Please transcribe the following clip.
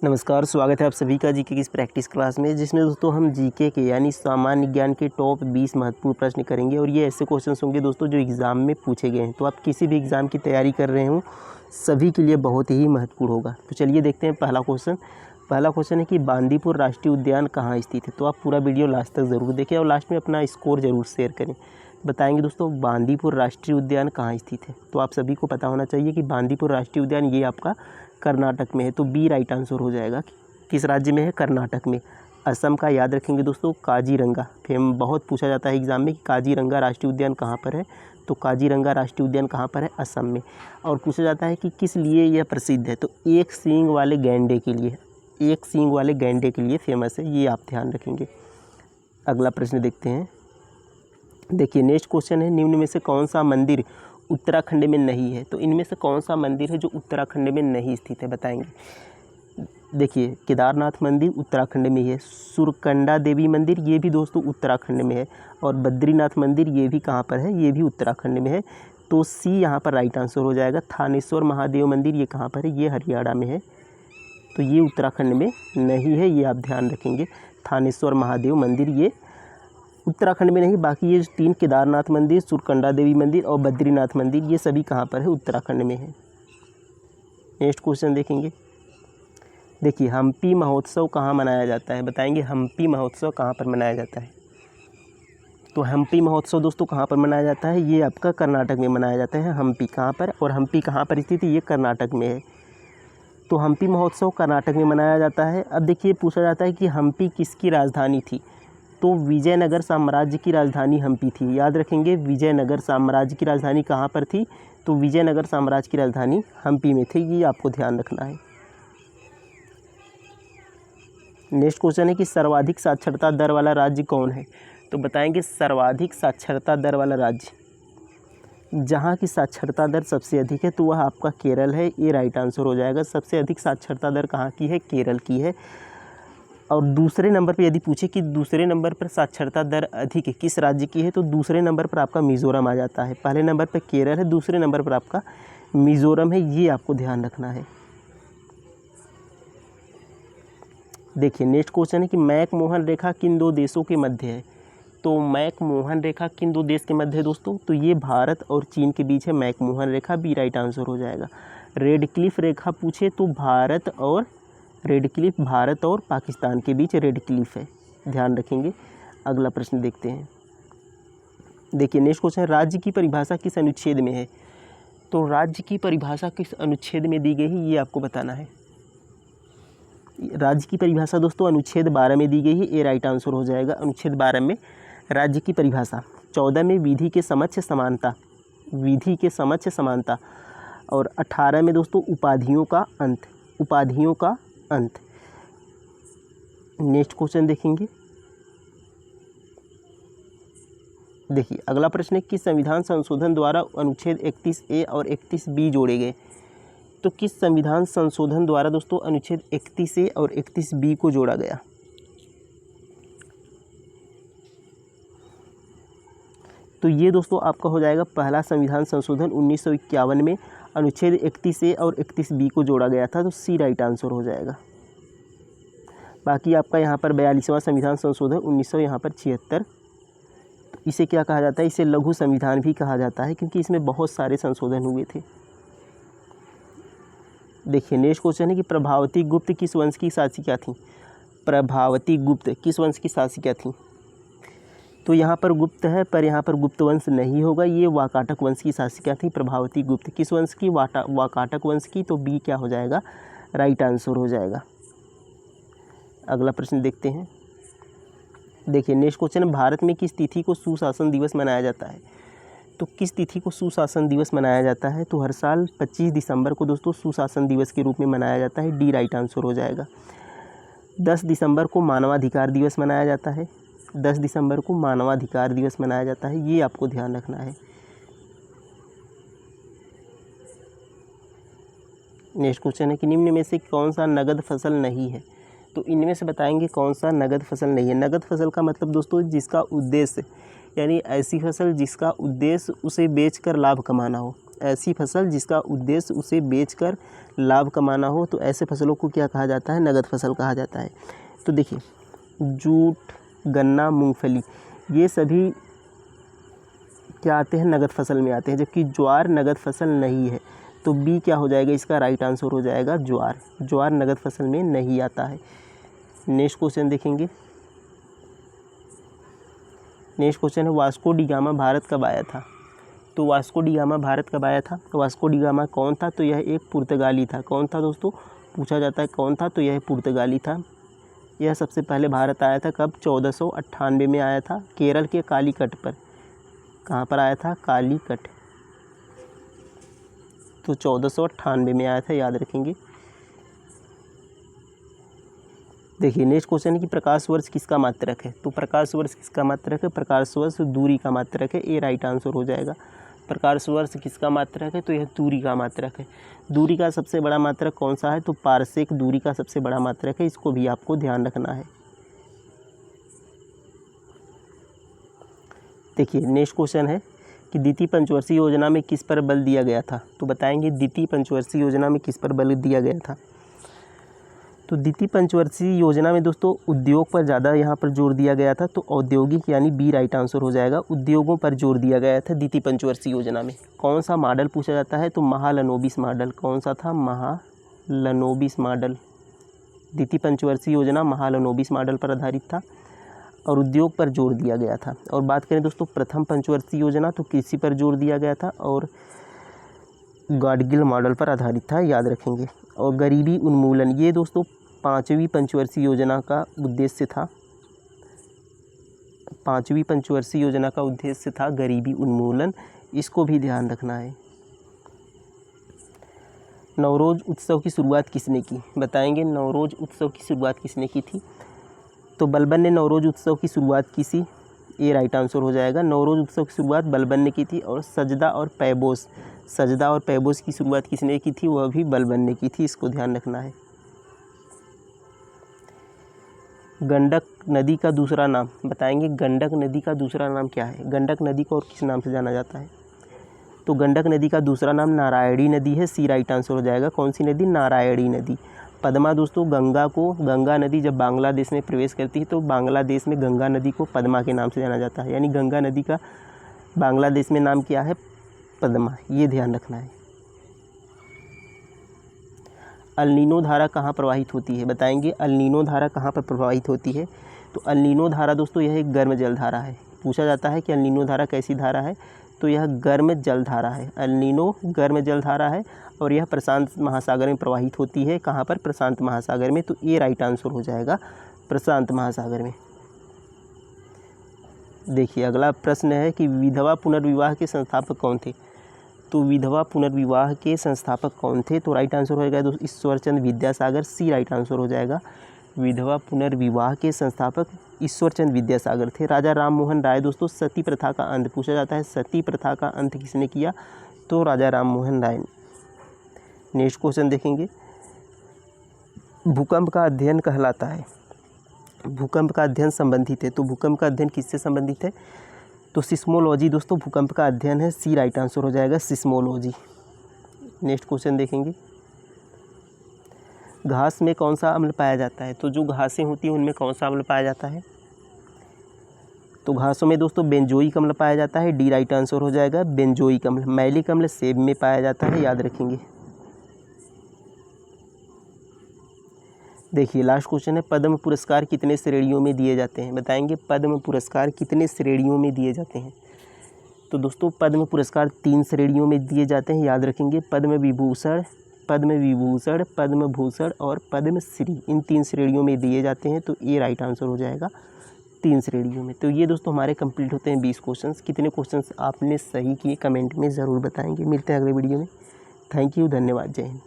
नमस्कार, स्वागत है आप सभी का जीके की इस प्रैक्टिस क्लास में, जिसमें दोस्तों हम जीके के यानी सामान्य ज्ञान के टॉप 20 महत्वपूर्ण प्रश्न करेंगे। और ये ऐसे क्वेश्चंस होंगे दोस्तों जो एग्ज़ाम में पूछे गए हैं। तो आप किसी भी एग्ज़ाम की तैयारी कर रहे हो, सभी के लिए बहुत ही महत्वपूर्ण होगा। तो चलिए देखते हैं पहला क्वेश्चन है कि बांदीपुर राष्ट्रीय उद्यान कहाँ स्थित है। तो आप पूरा वीडियो लास्ट तक ज़रूर देखें और लास्ट में अपना स्कोर ज़रूर शेयर करें। बताएंगे दोस्तों बांदीपुर राष्ट्रीय उद्यान कहाँ स्थित है। तो आप सभी को पता होना चाहिए कि बांदीपुर राष्ट्रीय उद्यान ये आपका कर्नाटक में है। तो बी राइट आंसर हो जाएगा। किस राज्य में है? कर्नाटक में। असम का याद रखेंगे दोस्तों काजीरंगा। बहुत पूछा जाता है एग्जाम में कि काजीरंगा राष्ट्रीय उद्यान कहाँ पर है। तो काजीरंगा राष्ट्रीय उद्यान कहाँ पर है? असम में। और पूछा जाता है कि किस लिए यह प्रसिद्ध है। तो एक सींग वाले गैंडे के लिए, एक सींग वाले गैंडे के लिए फेमस है। ये आप ध्यान रखेंगे। अगला प्रश्न देखते हैं। देखिए नेक्स्ट क्वेश्चन है, निम्न में से कौन सा मंदिर उत्तराखंड में नहीं है। तो इनमें से कौन सा मंदिर है जो उत्तराखंड में नहीं स्थित है, बताएंगे। देखिए केदारनाथ मंदिर उत्तराखंड में है, सुरकंडा देवी मंदिर ये भी दोस्तों उत्तराखंड में है, और बद्रीनाथ मंदिर ये भी कहाँ पर है? ये भी उत्तराखंड में है। तो सी यहाँ पर राइट आंसर हो जाएगा। थानेश्वर महादेव मंदिर ये कहाँ पर है? ये हरियाणा में है। तो ये उत्तराखंड में नहीं है, ये आप ध्यान रखेंगे। थानेश्वर महादेव मंदिर ये उत्तराखंड में नहीं। बाकी ये 3 केदारनाथ मंदिर, सुरकंडा देवी मंदिर और बद्रीनाथ मंदिर ये सभी कहाँ पर है? उत्तराखंड में है। नेक्स्ट क्वेश्चन देखेंगे। देखिए हम्पी महोत्सव कहाँ मनाया जाता है, बताएंगे। हम्पी महोत्सव कहाँ पर मनाया जाता है। तो हम्पी महोत्सव दोस्तों कहाँ पर मनाया जाता है? ये आपका कर्नाटक में मनाया जाता है। हम्पी कहाँ पर, और हम्पी कहाँ पर स्थित है? ये कर्नाटक में है। तो हम्पी महोत्सव कर्नाटक में मनाया जाता है। अब देखिए पूछा जाता है कि हम्पी किसकी राजधानी थी। तो विजयनगर साम्राज्य की राजधानी हम्पी थी। याद रखेंगे विजयनगर साम्राज्य की राजधानी कहाँ पर थी। तो विजयनगर साम्राज्य की राजधानी हम्पी में थी। ये आपको ध्यान रखना है। नेक्स्ट क्वेश्चन है कि सर्वाधिक साक्षरता दर वाला राज्य कौन है। तो बताएंगे सर्वाधिक साक्षरता दर वाला राज्य, जहाँ की साक्षरता दर सबसे अधिक है तो वह आपका केरल है। ये राइट आंसर हो जाएगा। सबसे अधिक साक्षरता दर कहाँ की है? केरल की है। और दूसरे नंबर पर यदि पूछे कि दूसरे नंबर पर साक्षरता दर अधिक किस राज्य की है, तो दूसरे नंबर पर आपका मिज़ोरम आ जाता है। पहले नंबर पर केरल है, दूसरे नंबर पर आपका मिज़ोरम है। ये आपको ध्यान रखना है। देखिए नेक्स्ट क्वेश्चन है कि मैक-मोहन रेखा किन 2 देशों के मध्य है। तो मैक-मोहन रेखा किन 2 देश के मध्य है दोस्तों? तो ये भारत और चीन के बीच है मैक-मोहन रेखा। बी राइट आंसर हो जाएगा। रेड क्लिफ रेखा पूछे तो भारत और पाकिस्तान के बीच रेड क्लिफ है, ध्यान रखेंगे। अगला प्रश्न देखते हैं। देखिए नेक्स्ट क्वेश्चन, राज्य की परिभाषा किस अनुच्छेद में है। तो राज्य की परिभाषा किस अनुच्छेद में दी गई है, ये आपको बताना है। राज्य की परिभाषा दोस्तों अनुच्छेद 12 में दी गई है। ये राइट आंसर हो जाएगा। अनुच्छेद 12 में राज्य की परिभाषा। 14 में विधि के समक्ष समानता, और 18 में दोस्तों उपाधियों का अंत। नेक्स्ट क्वेश्चन देखेंगे। देखिए अगला प्रश्न है कि संविधान संशोधन द्वारा अनुच्छेद 31A और 31B जोड़े गए। तो किस संविधान संशोधन द्वारा दोस्तों अनुच्छेद 31A और 31B को जोड़ा गया। तो ये दोस्तों आपका हो जाएगा पहला संविधान संशोधन 1951 में अनुच्छेद 31A और 31B को जोड़ा गया था। तो सी राइट आंसर हो जाएगा। बाकी आपका यहाँ पर 42वां संविधान संशोधन 1976। तो इसे क्या कहा जाता है? इसे लघु संविधान भी कहा जाता है, क्योंकि इसमें बहुत सारे संशोधन हुए थे। देखिए नेक्स्ट क्वेश्चन है कि प्रभावती गुप्त किस वंश की शासिका थी। प्रभावती गुप्त किस वंश की शासिका थी। तो यहाँ पर गुप्त है, पर यहाँ पर गुप्त वंश नहीं होगा। ये वाकाटक वंश की शासिका थी प्रभावती गुप्त। किस वंश की? वाकाटक वंश की। तो बी क्या हो जाएगा? राइट आंसर हो जाएगा। अगला प्रश्न देखते हैं। देखिए नेक्स्ट क्वेश्चन है, भारत में किस तिथि को सुशासन दिवस मनाया जाता है। तो किस तिथि को सुशासन दिवस मनाया जाता है। तो हर साल 25 दिसंबर को दोस्तों सुशासन दिवस के रूप में मनाया जाता है। डी राइट आंसर हो जाएगा। 10 दिसंबर को मानवाधिकार दिवस मनाया जाता है। 10 दिसंबर को मानवाधिकार दिवस मनाया जाता है। ये आपको ध्यान रखना है। नेक्स्ट क्वेश्चन है कि निम्न में से कौन सा नगद फसल नहीं है। तो इनमें से बताएंगे कौन सा नगद फसल नहीं है। नगद फसल का मतलब दोस्तों जिसका उद्देश्य, यानी ऐसी फसल जिसका उद्देश्य उसे बेचकर लाभ कमाना हो। ऐसी फसल जिसका उद्देश्य उसे बेचकर लाभ कमाना हो, तो ऐसे फसलों को क्या कहा जाता है? नगद फसल कहा जाता है। तो देखिए जूट, गन्ना, मूंगफली ये सभी क्या आते हैं? नगद फसल में आते हैं, जबकि ज्वार नगद फसल नहीं है। तो बी क्या हो जाएगा? इसका राइट आंसर हो जाएगा ज्वार। ज्वार नगद फसल में नहीं आता है। नेक्स्ट क्वेश्चन देखेंगे। नेक्स्ट क्वेश्चन है वास्को डी गामा भारत कब आया था? तो वास्को डी गामा भारत कब आया था? तो वास्को डी गामा कौन था? तो यह एक पुर्तगाली था। कौन था दोस्तों? पूछा जाता है कौन था, तो यह पुर्तगाली था। यह सबसे पहले भारत आया था कब? 1498 में आया था, केरल के कालीकट पर। कहाँ पर आया था? कालीकट। तो 1498 में आया था, याद रखेंगे। देखिए नेक्स्ट क्वेश्चन है कि प्रकाश वर्ष किसका मात्रक है? तो प्रकाश वर्ष किसका मात्रक है? प्रकाश वर्ष दूरी का मात्रक है। ये राइट आंसर हो जाएगा। प्रकाश वर्ष किसका मात्रक है? तो यह दूरी का मात्रक है। दूरी का सबसे बड़ा मात्रक कौन सा है? तो पारसेक दूरी का सबसे बड़ा मात्रक है। इसको भी आपको ध्यान रखना है। देखिए नेक्स्ट क्वेश्चन है कि द्वितीय पंचवर्षीय योजना में किस पर बल दिया गया था? तो बताएंगे द्वितीय पंचवर्षीय योजना में किस पर बल दिया गया था? तो द्वितीय पंचवर्षीय योजना में दोस्तों उद्योग पर ज़्यादा यहाँ पर जोर दिया गया था। तो औद्योगिक यानी बी राइट आंसर हो जाएगा। उद्योगों पर जोर दिया गया था द्वितीय पंचवर्षीय योजना में। कौन सा मॉडल पूछा जाता है? तो महालनोबिस मॉडल। कौन सा था? महालनोबिस मॉडल। द्वितीय पंचवर्षीय योजना महालनोबिस मॉडल पर आधारित था और उद्योग पर जोर दिया गया था। और बात करें दोस्तों प्रथम पंचवर्षीय योजना, तो कृषि पर जोर दिया गया था और गाडगिल मॉडल पर आधारित था, याद रखेंगे। और गरीबी उन्मूलन, ये दोस्तों पाँचवीं पंचवर्षीय योजना का उद्देश्य था। पाँचवीं पंचवर्षीय योजना का उद्देश्य था गरीबी उन्मूलन। इसको भी ध्यान रखना है। नवरोज़ उत्सव की शुरुआत किसने की? बताएंगे नवरोज़ उत्सव की शुरुआत किसने की थी? तो बलबन ने नवरोज़ उत्सव की शुरुआत की थी। ये राइट आंसर हो जाएगा। नवरोज़ उत्सव की शुरुआत बलबन ने की थी। और सजदा और पैबोस की शुरुआत किसने की थी? वह भी बलबन ने की थी। इसको ध्यान रखना है। गंडक नदी का दूसरा नाम बताएंगे। गंडक नदी का दूसरा नाम क्या है? गंडक नदी को और किस नाम से जाना जाता है? तो गंडक नदी का दूसरा नाम नारायणी नदी है। सी राइट आंसर हो जाएगा। कौन सी नदी? नारायणी नदी। पद्मा दोस्तों गंगा नदी जब बांग्लादेश में प्रवेश करती है तो बांग्लादेश में गंगा नदी को पद्मा के नाम से जाना जाता है। यानी गंगा नदी का बांग्लादेश में नाम क्या है? पद्मा। ये ध्यान रखना है। अल नीनो धारा कहाँ प्रवाहित होती है? बताएंगे अल नीनो धारा कहाँ पर प्रवाहित होती है? तो अल नीनो धारा दोस्तों यह एक गर्म जल धारा है। पूछा जाता है कि अल नीनो धारा कैसी धारा है? तो यह गर्म जल धारा है। अल नीनो गर्म जल धारा है और यह प्रशांत महासागर में प्रवाहित होती है। कहाँ पर? प्रशांत महासागर में। तो ये राइट आंसर हो जाएगा, प्रशांत महासागर में। देखिए अगला प्रश्न है कि विधवा पुनर्विवाह के संस्थापक कौन थे? तो विधवा पुनर्विवाह के संस्थापक कौन थे? तो राइट आंसर हो जाएगा दोस्तों ईश्वरचंद विद्यासागर। सी राइट आंसर हो जाएगा। विधवा पुनर्विवाह के संस्थापक ईश्वरचंद विद्यासागर थे। राजा राम मोहन राय दोस्तों सती प्रथा का अंत पूछा जाता है। सती प्रथा का अंत किसने किया? तो राजा राम मोहन राय। नेक्स्ट क्वेश्चन देखेंगे। भूकंप का अध्ययन कहलाता है। भूकंप का अध्ययन संबंधित है। तो भूकंप का अध्ययन किससे संबंधित है? तो सिस्मोलॉजी दोस्तों भूकंप का अध्ययन है। सी राइट आंसर हो जाएगा, सिस्मोलॉजी। नेक्स्ट क्वेश्चन देखेंगे। घास में कौन सा अम्ल पाया जाता है? तो जो घासें होती हैं उनमें कौन सा अम्ल पाया जाता है? तो घासों में दोस्तों बेंजोइक अम्ल पाया जाता है। डी राइट आंसर हो जाएगा, बेंजोइक अम्ल। मैलिक अम्ल सेब में पाया जाता है, याद रखेंगे। देखिए लास्ट क्वेश्चन है पद्म पुरस्कार कितने श्रेणियों में दिए जाते हैं? बताएंगे पद्म पुरस्कार कितने श्रेणियों में दिए जाते हैं? तो दोस्तों पद्म पुरस्कार 3 श्रेणियों में दिए जाते हैं, याद रखेंगे। पद्म विभूषण, पद्म भूषण और पद्मश्री। इन 3 श्रेणियों में दिए जाते हैं। तो ये राइट आंसर हो जाएगा 3 श्रेणियों में। तो ये दोस्तों हमारे कंप्लीट होते हैं 20 क्वेश्चंस। कितने क्वेश्चंस आपने सही किए कमेंट में ज़रूर बताएंगे। मिलते हैं अगले वीडियो में। थैंक यू, धन्यवाद, जय हिंद।